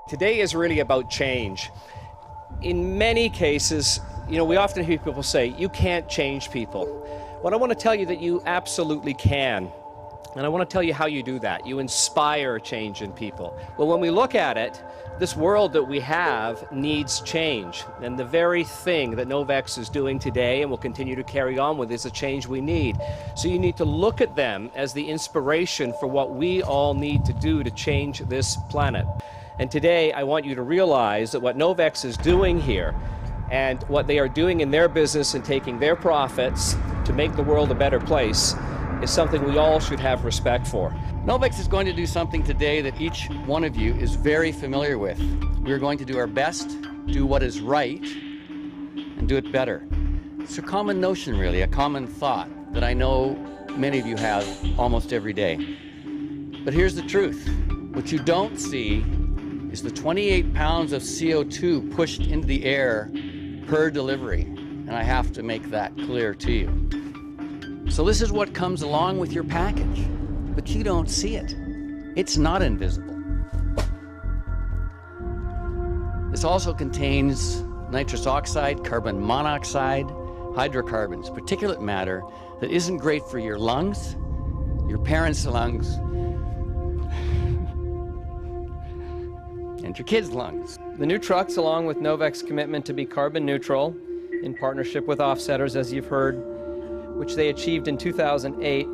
Today is really about change. In many cases, we often hear people say, you can't change people. Well, I want to tell you that you absolutely can. And I want to tell you how you do that. You inspire change in people. Well, when we look at it, this world that we have needs change. And the very thing that Novex is doing today and will continue to carry on with is a change we need. So you need to look at them as the inspiration for what we all need to do to change this planet. And today I want you to realize that what Novex is doing here and what they are doing in their business and taking their profits to make the world a better place is something we all should have respect for. Novex is going to do something today that each one of you is very familiar with. We're going to do our best, do what is right, and do it better. It's a common notion, really, a common thought that I know many of you have almost every day. But here's the truth. What you don't see is the 28 pounds of CO2 pushed into the air per delivery. And I have to make that clear to you. So this is what comes along with your package, but you don't see it. It's not invisible. This also contains nitrous oxide, carbon monoxide, hydrocarbons, particulate matter that isn't great for your lungs, your parents' lungs, and your kids' lungs. The new trucks, along with Novex's commitment to be carbon neutral in partnership with offsetters, as you've heard, which they achieved in 2008,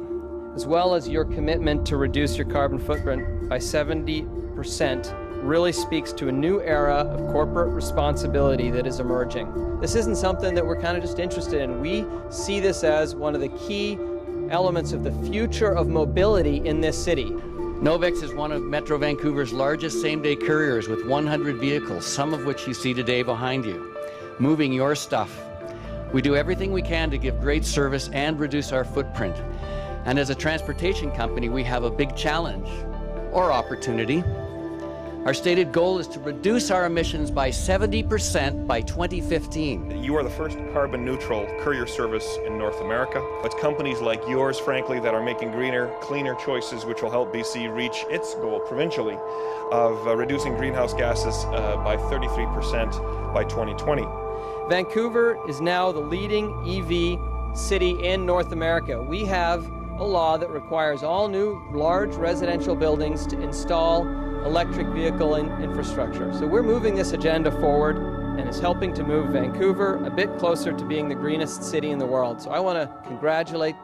as well as your commitment to reduce your carbon footprint by 70%, really speaks to a new era of corporate responsibility that is emerging. This isn't something that we're kind of just interested in. We see this as one of the key elements of the future of mobility in this city. Novex is one of Metro Vancouver's largest same-day couriers with 100 vehicles, some of which you see today behind you, moving your stuff. We do everything we can to give great service and reduce our footprint. And as a transportation company, we have a big challenge, or opportunity. Our stated goal is to reduce our emissions by 70% by 2015. You are the first carbon neutral courier service in North America. It's companies like yours, frankly, that are making greener, cleaner choices which will help BC reach its goal provincially of reducing greenhouse gases by 33% by 2020. Vancouver is now the leading EV city in North America. We have a law that requires all new large residential buildings to install electric vehicle infrastructure. So we're moving this agenda forward, and it's helping to move Vancouver a bit closer to being the greenest city in the world. So I want to congratulate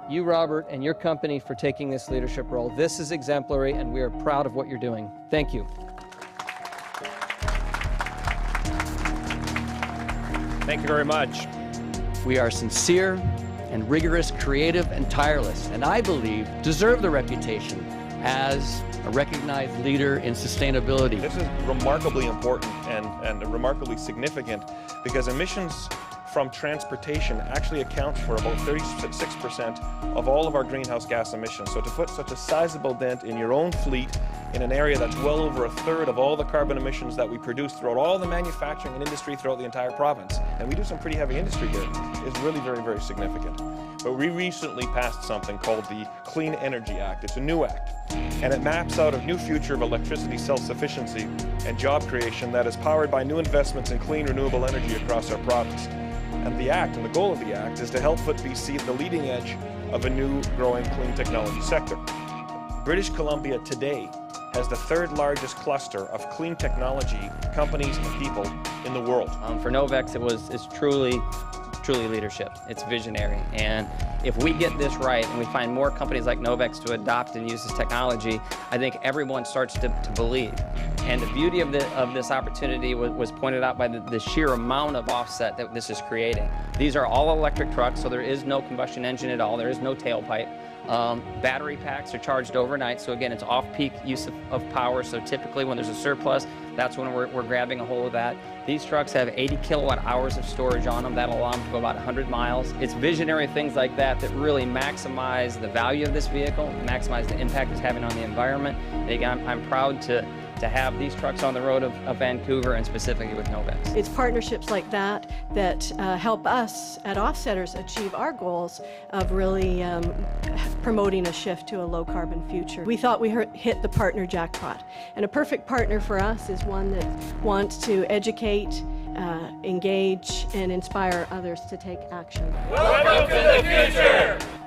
you, Robert, and your company for taking this leadership role. This is exemplary, and we are proud of what you're doing. Thank you. Thank you very much. We are sincere and rigorous, creative and tireless, and I believe deserve the reputation as a recognized leader in sustainability. This is remarkably important and remarkably significant because emissions from transportation actually accounts for about 36% of all of our greenhouse gas emissions. So to put such a sizable dent in your own fleet in an area that's well over a third of all the carbon emissions that we produce throughout all the manufacturing and industry throughout the entire province, and we do some pretty heavy industry here, is really very, very significant. But we recently passed something called the Clean Energy Act. It's a new act, and it maps out a new future of electricity self-sufficiency and job creation that is powered by new investments in clean renewable energy across our province. And the act, and the goal of the act, is to help put BC at the leading edge of a new growing clean technology sector. British Columbia today has the third largest cluster of clean technology companies and people in the world. For Novex, it's truly leadership. It's visionary. And if we get this right and we find more companies like Novex to adopt and use this technology, I think everyone starts to believe. And the beauty of this opportunity was pointed out by the sheer amount of offset that this is creating. These are all electric trucks, so there is no combustion engine at all. There is no tailpipe. Battery packs are charged overnight, so again, it's off-peak use of power, so typically when there's a surplus, that's when we're grabbing a hold of that. These trucks have 80 kilowatt hours of storage on them. That'll allow them to go about 100 miles. It's visionary things like that that really maximize the value of this vehicle, maximize the impact it's having on the environment. And again, I'm proud to to have these trucks on the road of Vancouver, and specifically with Novex. It's partnerships like that that help us at Offsetters achieve our goals of really promoting a shift to a low-carbon future. We thought we hit the partner jackpot, and a perfect partner for us is one that wants to educate, engage, and inspire others to take action. Welcome to the future!